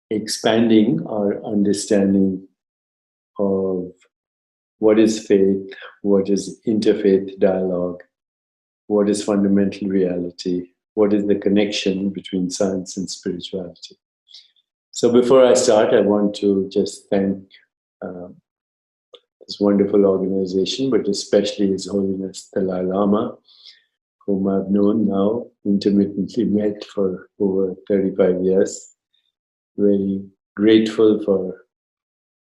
expanding our understanding of what is faith, what is interfaith dialogue, what is fundamental reality, what is the connection between science and spirituality. So before I start, I want to just thank uh, this wonderful organization, but especially His Holiness Dalai Lama, whom I've known now, intermittently met for over 35 years. Very grateful for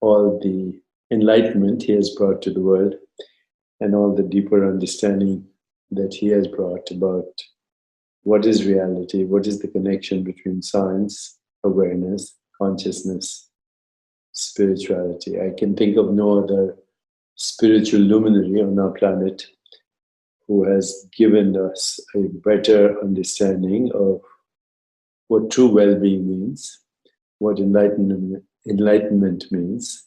all the enlightenment he has brought to the world and all the deeper understanding that he has brought about what is reality, what is the connection between science, awareness, consciousness, spirituality. I can think of no other spiritual luminary on our planet who has given us a better understanding of what true well-being means, what enlightenment means,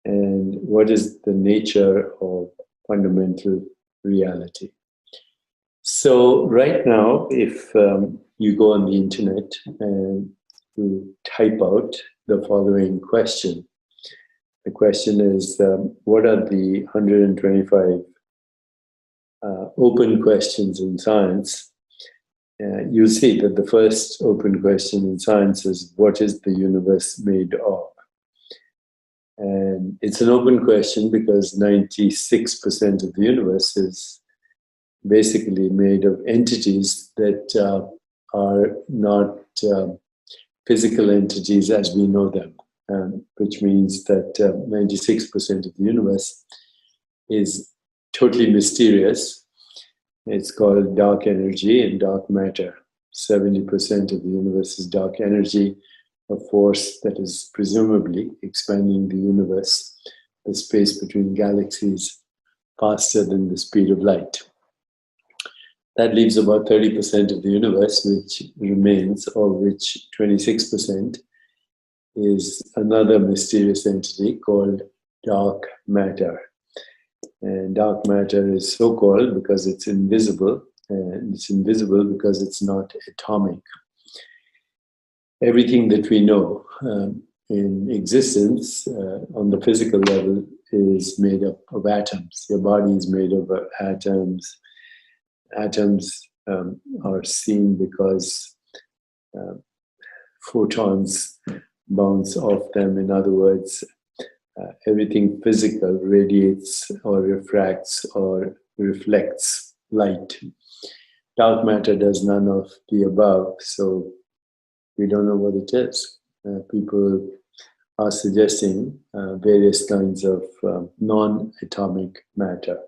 and what is the nature of fundamental reality. So right now, if you go on the internet and you type out the following question, the question is, what are the 125 open questions in science? You'll see that the first open question in science is, what is the universe made of? And it's an open question because 96% of the universe is basically made of entities that are not physical entities as we know them, which means that 96% of the universe is totally mysterious. It's called dark energy and dark matter. 70% of the universe is dark energy, a force that is presumably expanding the universe, the space between galaxies, faster than the speed of light. That leaves about 30% of the universe which remains, of which 26% is another mysterious entity called dark matter. And dark matter is so called because it's invisible, and it's invisible because it's not atomic. Everything that we know in existence on the physical level is made up of atoms. Your body is made of atoms. Atoms are seen because photons bounce off them. In other words, everything physical radiates or refracts or reflects light. Dark matter does none of the above, so we don't know what it is. People are suggesting various kinds of non-atomic matter.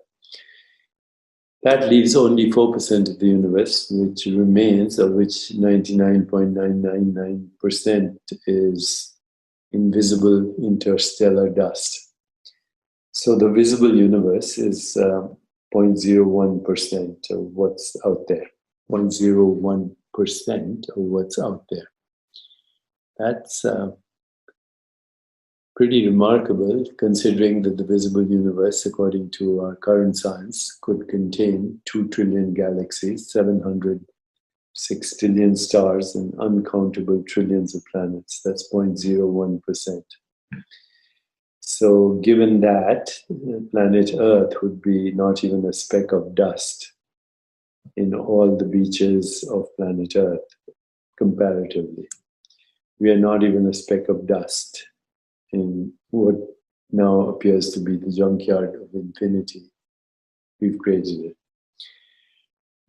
That leaves only 4% of the universe, which remains, of which 99.999% is invisible interstellar dust. So the visible universe is 0.01% of what's out there. 0.01% of what's out there. That's pretty remarkable, considering that the visible universe, according to our current science, could contain 2 trillion galaxies, 706 trillion stars, and uncountable trillions of planets. That's 0.01%. So given that, planet Earth would be not even a speck of dust in all the beaches of planet Earth, comparatively. We are not even a speck of dust in what now appears to be the junkyard of infinity. We've created it.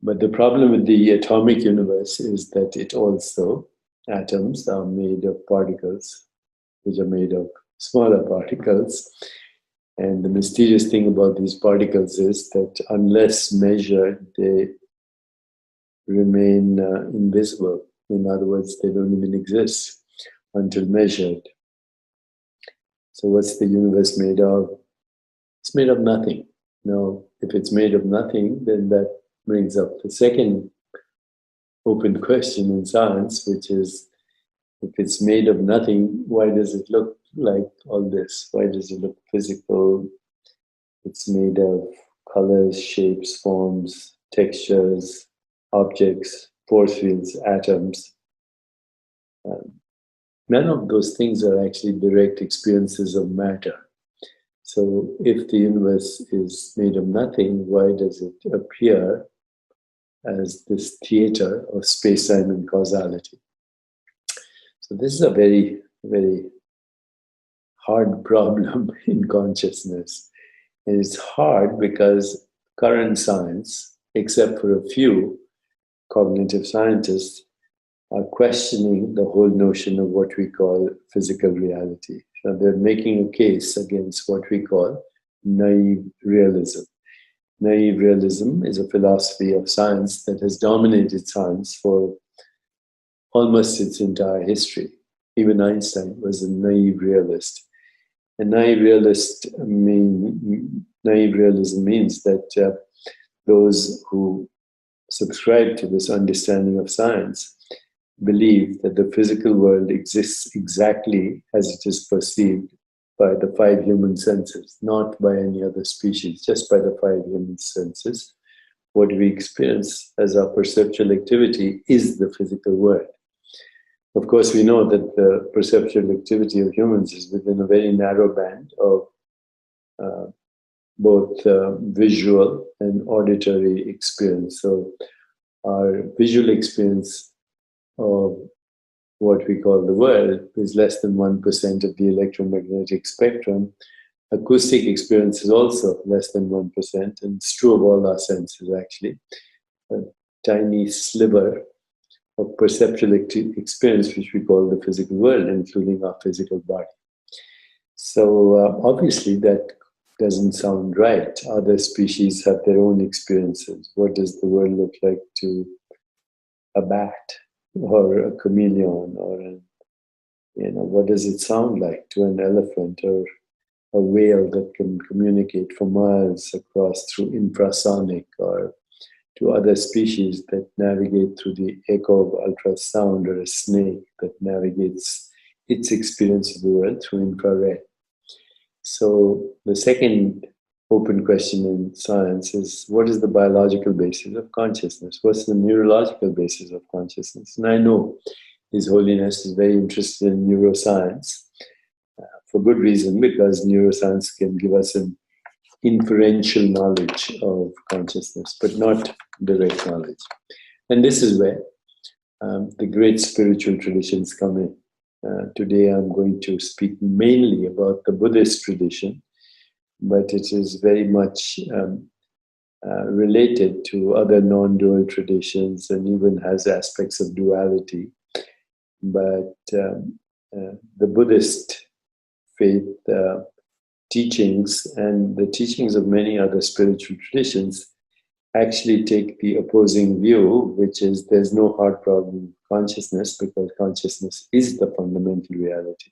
But the problem with the atomic universe is that it also, atoms are made of particles, which are made of smaller particles. And the mysterious thing about these particles is that unless measured, they remain invisible. In other words, they don't even exist until measured. So what's the universe made of? It's made of nothing. Now, if it's made of nothing, then that brings up the second open question in science, which is, if it's made of nothing, why does it look like all this? Why does it look physical? It's made of colors, shapes, forms, textures, objects, force fields, atoms. None of those things are actually direct experiences of matter. So if the universe is made of nothing, why does it appear as this theater of space-time and causality? So this is a very, very hard problem in consciousness. And it's hard because current science, except for a few cognitive scientists, are questioning the whole notion of what we call physical reality. So they're making a case against what we call naive realism. Naive realism is a philosophy of science that has dominated science for almost its entire history. Even Einstein was a naive realist. A naive realism means that those who subscribe to this understanding of science believe that the physical world exists exactly as it is perceived by the five human senses, not by any other species, just by the five human senses. What we experience as our perceptual activity is the physical world. Of course, we know that the perceptual activity of humans is within a very narrow band of both visual and auditory experience. So our visual experience of what we call the world is less than 1% of the electromagnetic spectrum. Acoustic experience is also less than 1%, and it's true of all our senses actually. A tiny sliver of perceptual experience, which we call the physical world, including our physical body. So obviously that doesn't sound right. Other species have their own experiences. What does the world look like to a bat or a chameleon, or what does it sound like to an elephant or a whale that can communicate for miles across through infrasonic, or to other species that navigate through the echo of ultrasound, or a snake that navigates its experience of the world through infrared. So the second open question in science is, what is the biological basis of consciousness? What's the neurological basis of consciousness? And I know His Holiness is very interested in neuroscience for good reason, because neuroscience can give us an inferential knowledge of consciousness, but not direct knowledge. And this is where the great spiritual traditions come in. Today I'm going to speak mainly about the Buddhist tradition, but it is very much related to other non-dual traditions and even has aspects of duality. But the Buddhist faith teachings and the teachings of many other spiritual traditions actually take the opposing view, which is there's no hard problem with consciousness, because consciousness is the fundamental reality.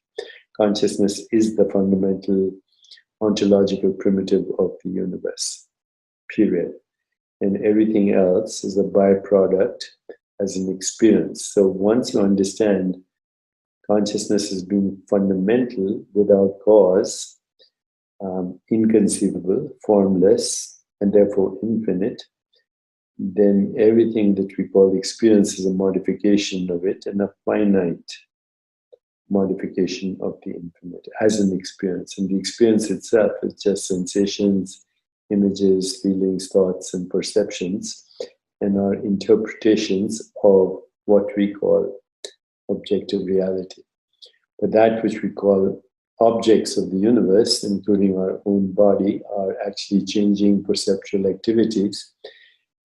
Consciousness is the fundamental ontological primitive of the universe, period. And everything else is a byproduct as an experience. So once you understand consciousness as being fundamental, without cause, inconceivable, formless, and therefore infinite, then everything that we call experience is a modification of it, and a finite modification of the infinite as an experience. And the experience itself is just sensations, images, feelings, thoughts, and perceptions, and our interpretations of what we call objective reality. But that which we call objects of the universe, including our own body, are actually changing perceptual activities.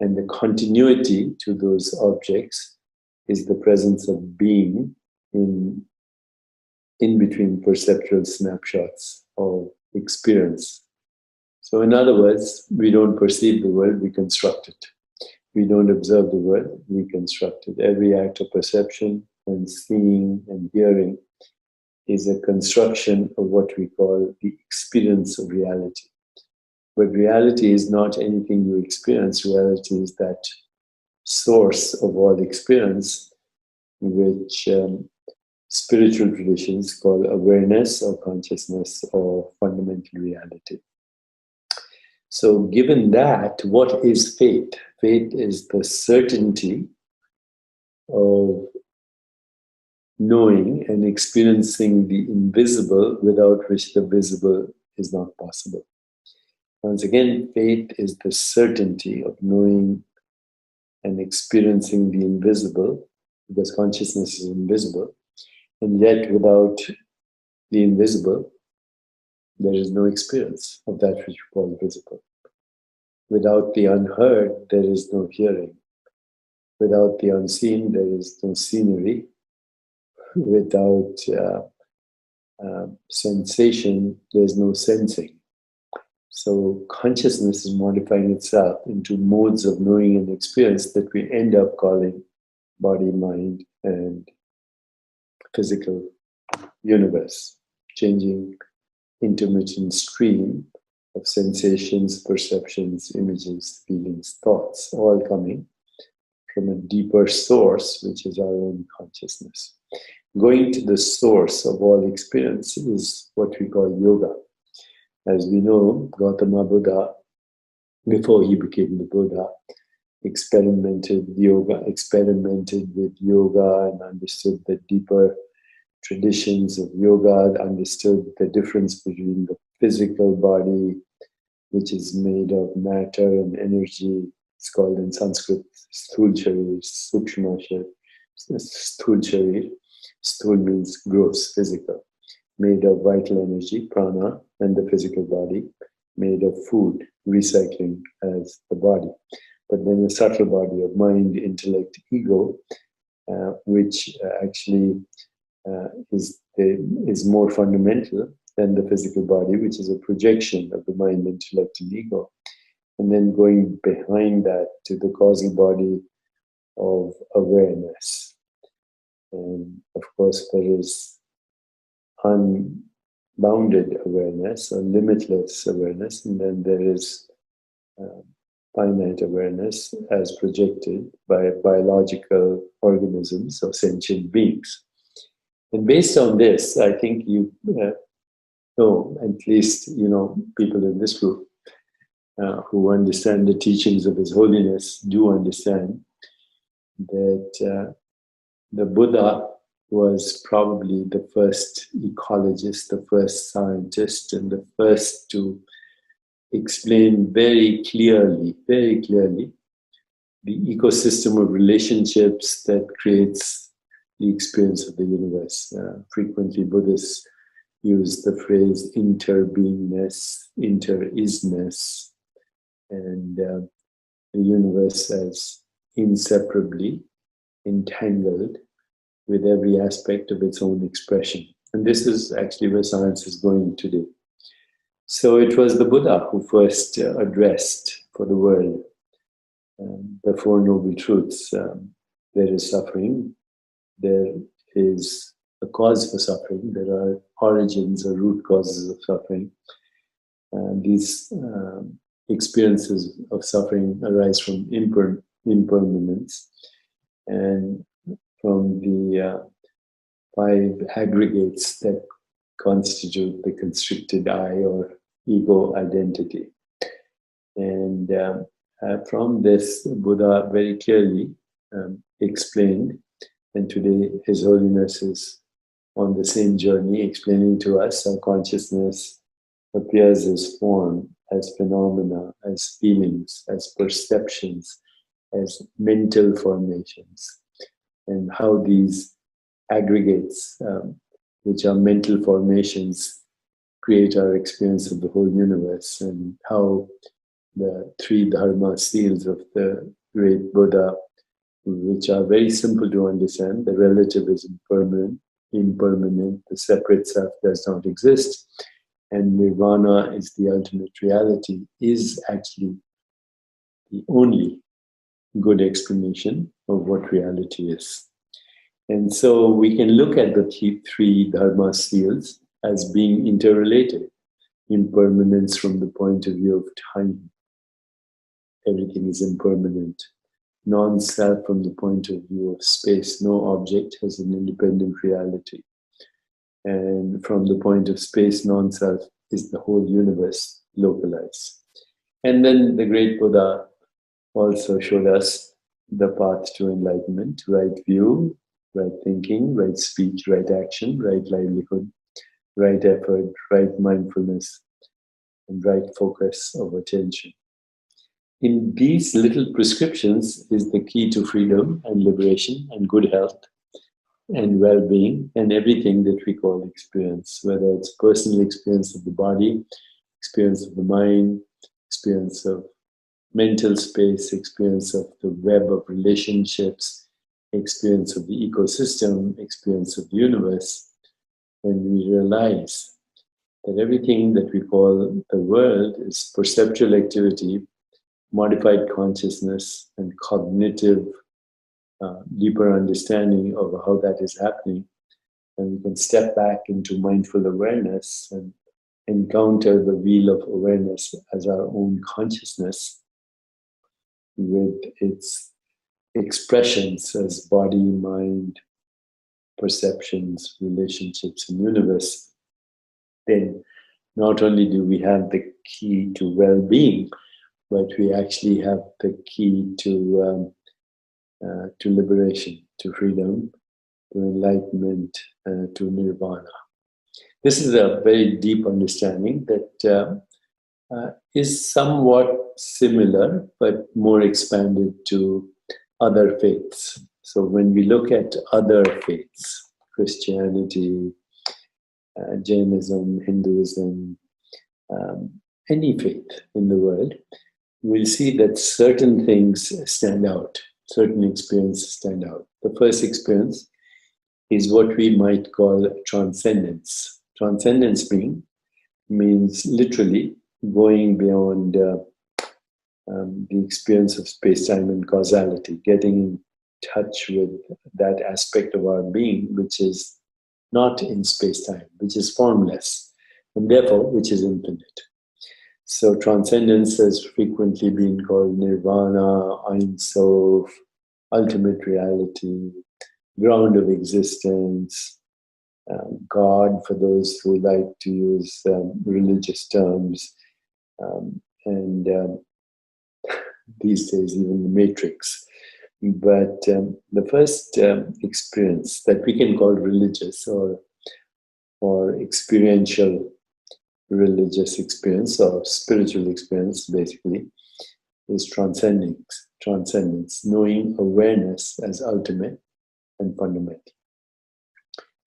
And the continuity to those objects is the presence of being in between perceptual snapshots of experience. So in other words, we don't perceive the world, we construct it. We don't observe the world, we construct it. Every act of perception and seeing and hearing is a construction of what we call the experience of reality. But reality is not anything you experience. Reality is that source of all experience, which spiritual traditions call awareness or consciousness or fundamental reality. So given that, what is faith? Faith is the certainty of knowing and experiencing the invisible, without which the visible is not possible. Once again, faith is the certainty of knowing and experiencing the invisible, because consciousness is invisible, and yet without the invisible, there is no experience of that which we call visible. Without the unheard, there is no hearing. Without the unseen, there is no scenery. Without sensation, there is no sensing. So consciousness is modifying itself into modes of knowing and experience that we end up calling body, mind, and physical universe, changing intermittent stream of sensations, perceptions, images, feelings, thoughts, all coming from a deeper source, which is our own consciousness. Going to the source of all experience is what we call yoga. As we know, Gautama Buddha, before he became the Buddha, experimented with yoga and understood the deeper traditions of yoga, understood the difference between the physical body, which is made of matter and energy. It's called in Sanskrit Sthul Sharir, Sukshma Sharir, Sthul Sharir. Sthul means gross, physical, made of vital energy, prana, and the physical body, made of food, recycling as the body. But then a subtle body of mind, intellect, ego, which actually is more fundamental than the physical body, which is a projection of the mind, intellect, and ego. And then going behind that to the causal body of awareness. And of course, there is unbounded awareness or limitless awareness, and then there is finite awareness as projected by biological organisms or sentient beings. And based on this, I think you know, at least, you know, people in this group who understand the teachings of His Holiness do understand that the Buddha was probably the first ecologist, the first scientist, and the first to explain very clearly, the ecosystem of relationships that creates the experience of the universe. Frequently, Buddhists use the phrase interbeingness, interisness, and the universe as inseparably entangled with every aspect of its own expression. And this is actually where science is going today. So it was the Buddha who first addressed for the world the Four Noble Truths. There is suffering, there is a cause for suffering, there are origins or root causes of suffering. These experiences of suffering arise from impermanence and from the five aggregates that constitute the constricted I or ego identity. And from this, Buddha very clearly explained, and today His Holiness is on the same journey, explaining to us how consciousness appears as form, as phenomena, as feelings, as perceptions, as mental formations, and how these aggregates, which are mental formations, create our experience of the whole universe, and how the three dharma seals of the great Buddha, which are very simple to understand. The relative is impermanent, the separate self does not exist, and nirvana is the ultimate reality, is actually the only good explanation of what reality is. And so we can look at the three dharma seals as being interrelated. Impermanence from the point of view of time. Everything is impermanent. Non-self from the point of view of space. No object has an independent reality. And from the point of space, non-self is the whole universe localized. And then the great Buddha also showed us the path to enlightenment, right view, right thinking, right speech, right action, right livelihood, right effort, right mindfulness, and right focus of attention. In these little prescriptions is the key to freedom and liberation and good health and well-being and everything that we call experience, whether it's personal experience of the body, experience of the mind, experience of mental space, experience of the web of relationships, experience of the ecosystem, experience of the universe. When we realize that everything that we call the world is perceptual activity, modified consciousness, and cognitive deeper understanding of how that is happening, and we can step back into mindful awareness and encounter the wheel of awareness as our own consciousness with its expressions as body, mind, perceptions, relationships, and universe, then not only do we have the key to well-being, but we actually have the key to liberation, to freedom, to enlightenment, to nirvana. This is a very deep understanding that is somewhat similar, but more expanded to other faiths. So when we look at other faiths, Christianity, Jainism, Hinduism, any faith in the world, we'll see that certain things stand out, certain experiences stand out. The first experience is what we might call transcendence. Transcendence means literally going beyond the experience of space-time and causality, getting in touch with that aspect of our being which is not in space-time, which is formless, and therefore which is infinite. So transcendence has frequently been called nirvana, Ein Sof, ultimate reality, ground of existence, God for those who like to use religious terms, and these days even the matrix. But the first experience that we can call religious or experiential religious experience or spiritual experience basically is transcendence, knowing awareness as ultimate and fundamental,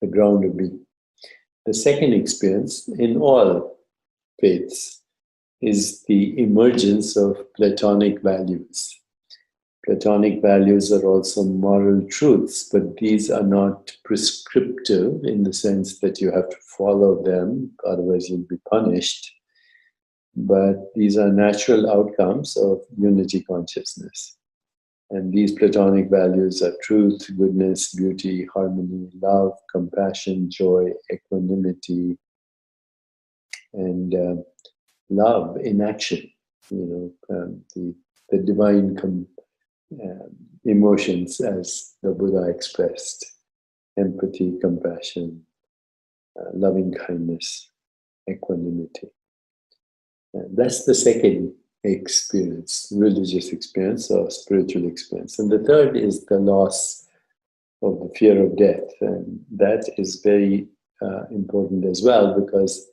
the ground of being. The second experience in all faiths is the emergence of Platonic values. Platonic values are also moral truths, but these are not prescriptive in the sense that you have to follow them, otherwise you'll be punished. But these are natural outcomes of unity consciousness. And these Platonic values are truth, goodness, beauty, harmony, love, compassion, joy, equanimity, and love in action. The divine emotions as the Buddha expressed: empathy, compassion, loving kindness, equanimity. And that's the second experience, religious experience or spiritual experience. And the third is the loss of the fear of death. And that is very important as well, because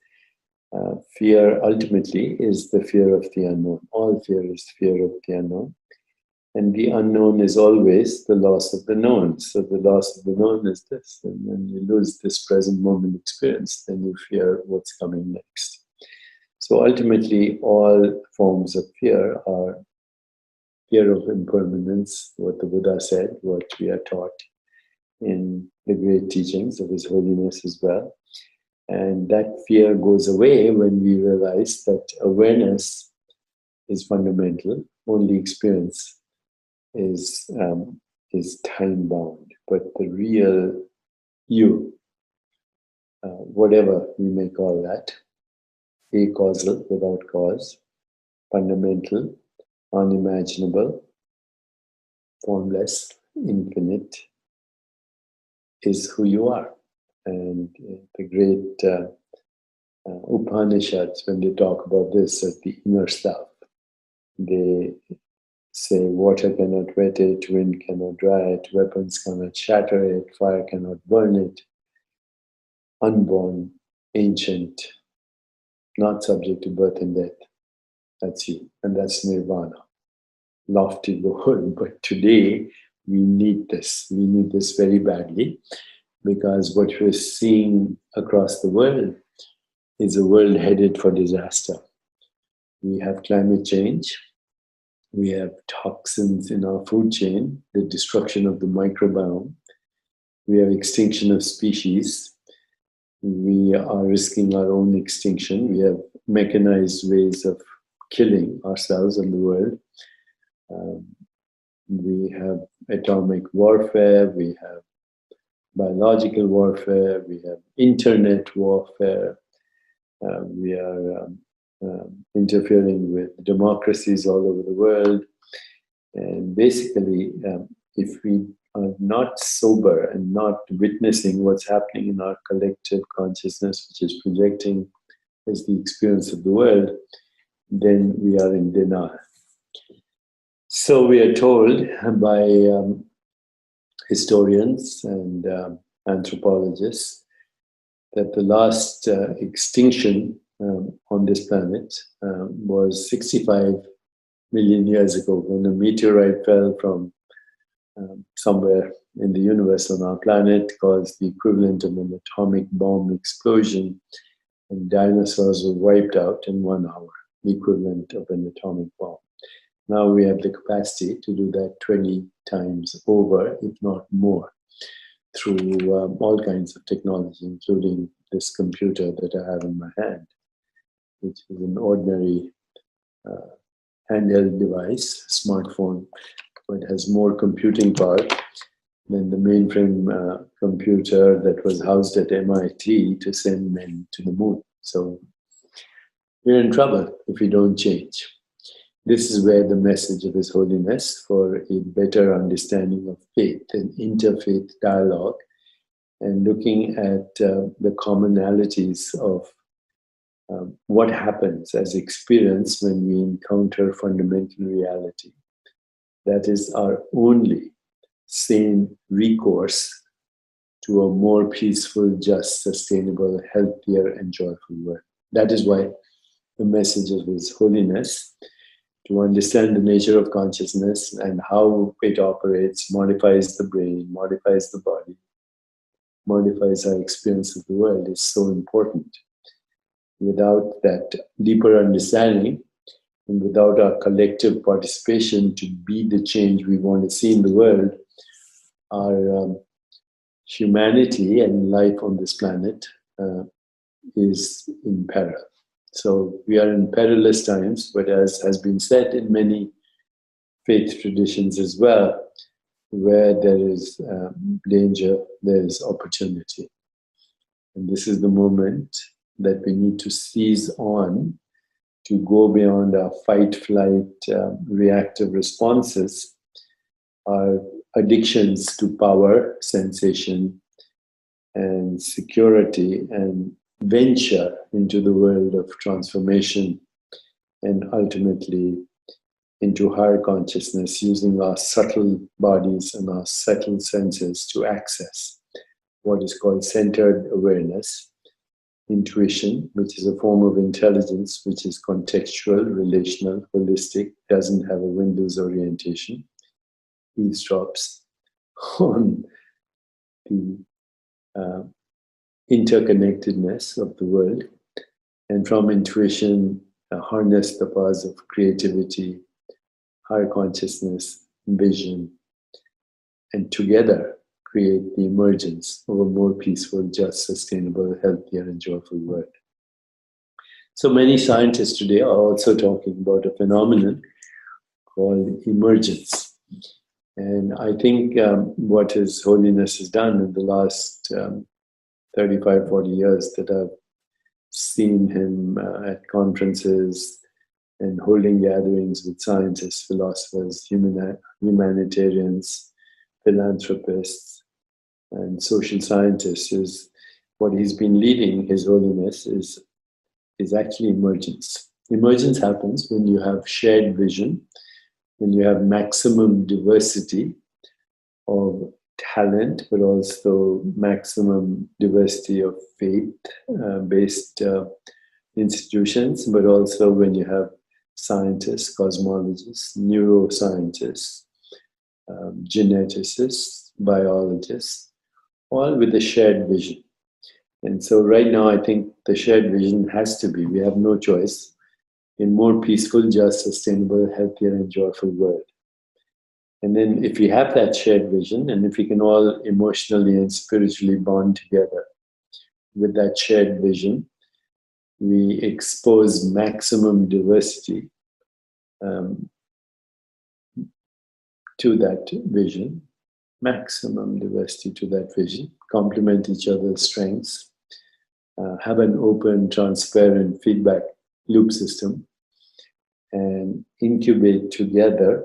fear ultimately is the fear of the unknown. All fear is fear of the unknown. And the unknown is always the loss of the known. So the loss of the known is this. And when you lose this present moment experience, then you fear what's coming next. So ultimately, all forms of fear are fear of impermanence, what the Buddha said, what we are taught in the great teachings of His Holiness as well. And that fear goes away when we realize that awareness is fundamental, only experience is time-bound. But the real you, whatever we may call that, acausal, without cause, fundamental, unimaginable, formless, infinite, is who you are. And the great Upanishads, when they talk about this as the inner self, they say water cannot wet it, wind cannot dry it, weapons cannot shatter it, fire cannot burn it. Unborn, ancient, not subject to birth and death. That's you. And that's nirvana. Lofty goal. But today, we need this. We need this very badly, because what we're seeing across the world is a world headed for disaster. We have climate change. We have toxins in our food chain, the destruction of the microbiome. We have extinction of species. We are risking our own extinction. We have mechanized ways of killing ourselves and the world. We have atomic warfare. We have biological warfare. We have internet warfare. We are interfering with democracies all over the world. And basically, if we are not sober and not witnessing what's happening in our collective consciousness, which is projecting as the experience of the world, then we are in denial. So we are told by historians and anthropologists that the last extinction on this planet was 65 million years ago, when a meteorite fell from somewhere in the universe on our planet, caused the equivalent of an atomic bomb explosion, and dinosaurs were wiped out in 1 hour, the equivalent of an atomic bomb. Now we have the capacity to do that 20 times over, if not more, through all kinds of technology, including this computer that I have in my hand, which is an ordinary handheld device, smartphone, but has more computing power than the mainframe computer that was housed at MIT to send men to the moon. So we're in trouble if we don't change. This is where the message of His Holiness for a better understanding of faith and interfaith dialogue, and looking at the commonalities of what happens as experience when we encounter fundamental reality. That is our only sane recourse to a more peaceful, just, sustainable, healthier, and joyful world. That is why the message of His Holiness, to understand the nature of consciousness and how it operates, modifies the brain, modifies the body, modifies our experience of the world, is so important. Without that deeper understanding, and without our collective participation to be the change we want to see in the world, our humanity and life on this planet is in peril. So we are in perilous times, but as has been said in many faith traditions as well, where there is danger, there is opportunity. And this is the moment that we need to seize on to go beyond our fight, flight, reactive responses, our addictions to power, sensation, and security, and venture into the world of transformation and ultimately into higher consciousness, using our subtle bodies and our subtle senses to access what is called centered awareness, intuition, which is a form of intelligence which is contextual, relational, holistic, doesn't have a Windows orientation, eavesdrops on the interconnectedness of the world, and from intuition harness the powers of creativity, higher consciousness, vision, and together create the emergence of a more peaceful, just, sustainable, healthier, and joyful world. So many scientists today are also talking about a phenomenon called emergence. And I think what His Holiness has done in the last 35, 40 years that I've seen him at conferences and holding gatherings with scientists, philosophers, humanitarians, philanthropists, and social scientists, is what he's been leading, His Holiness, is actually emergence. Emergence happens when you have shared vision, when you have maximum diversity of talent, but also maximum diversity of faith-based institutions, but also when you have scientists, cosmologists, neuroscientists, geneticists, biologists, all with a shared vision. And so right now, I think the shared vision has to be, we have no choice, a more peaceful, just, sustainable, healthier, and joyful world. And then if we have that shared vision, and if we can all emotionally and spiritually bond together with that shared vision, we expose maximum diversity to that vision, maximum diversity to that vision, complement each other's strengths, have an open, transparent feedback loop system, and incubate together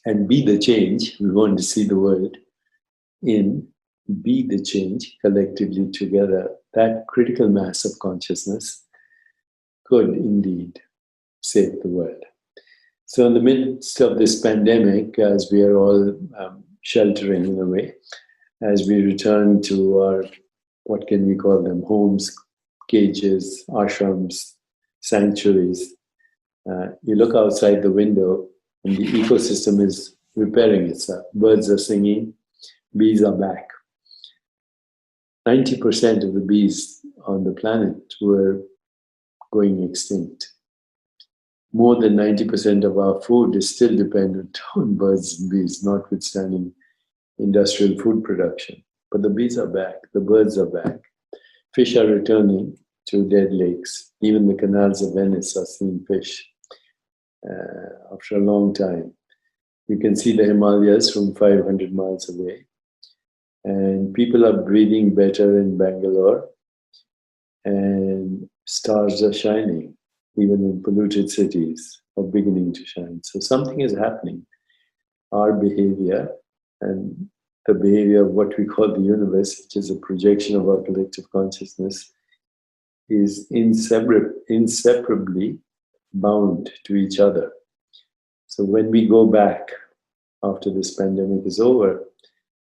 and be the change we want to see the world in, be the change collectively together. That critical mass of consciousness could indeed save the world. So in the midst of this pandemic, as we are all sheltering in a way, as we return to our, what can we call them, homes, cages, ashrams, sanctuaries, you look outside the window and the ecosystem is repairing itself. Birds are singing, bees are back. 90% of the bees on the planet were going extinct. More than 90% of our food is still dependent on birds and bees, notwithstanding industrial food production. But the bees are back, the birds are back. Fish are returning to dead lakes. Even the canals of Venice are seeing fish after a long time. You can see the Himalayas from 500 miles away. And people are breathing better in Bangalore. And stars are shining, even in polluted cities, are beginning to shine. So something is happening. Our behavior and the behavior of what we call the universe, which is a projection of our collective consciousness, is inseparably bound to each other. So when we go back after this pandemic is over,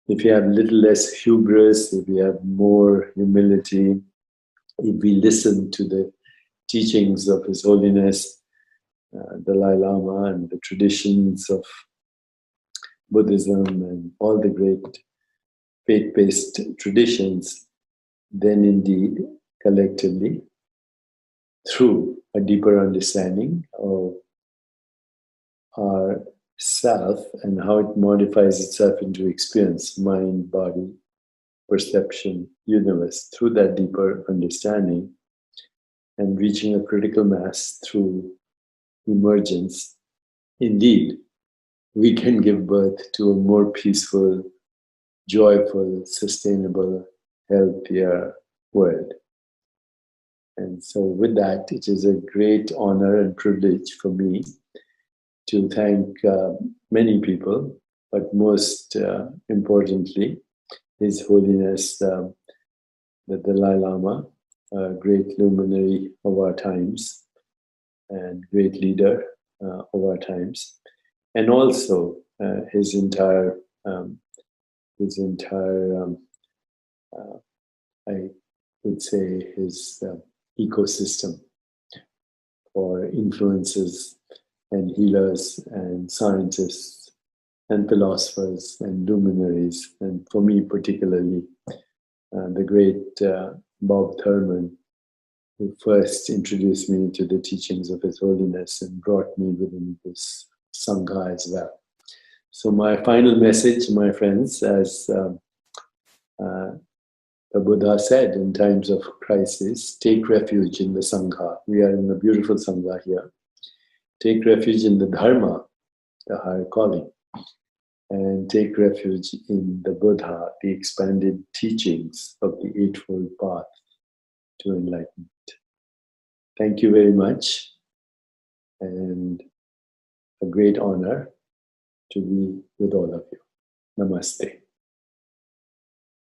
if you have a little less hubris, if you have more humility, if we listen to the teachings of His Holiness Dalai Lama and the traditions of Buddhism and all the great faith-based traditions, then indeed, collectively, through a deeper understanding of our self and how it modifies itself into experience, mind, body, perception, universe, through that deeper understanding and reaching a critical mass through emergence, indeed, we can give birth to a more peaceful, joyful, sustainable, healthier world. And so with that, it is a great honor and privilege for me to thank many people, but most importantly, His Holiness the Dalai Lama, a great luminary of our times and great leader of our times, and also his entire I would say his ecosystem for influences and healers and scientists and philosophers and luminaries, and for me particularly, the great Bob Thurman, who first introduced me to the teachings of His Holiness and brought me within this Sangha as well. So my final message, my friends, as the Buddha said in times of crisis, take refuge in the Sangha. We are in a beautiful Sangha here. Take refuge in the Dharma, the higher calling, and take refuge in the Buddha, the expanded teachings of the Eightfold Path to enlightenment. Thank you very much, and a great honor to be with all of you. Namaste.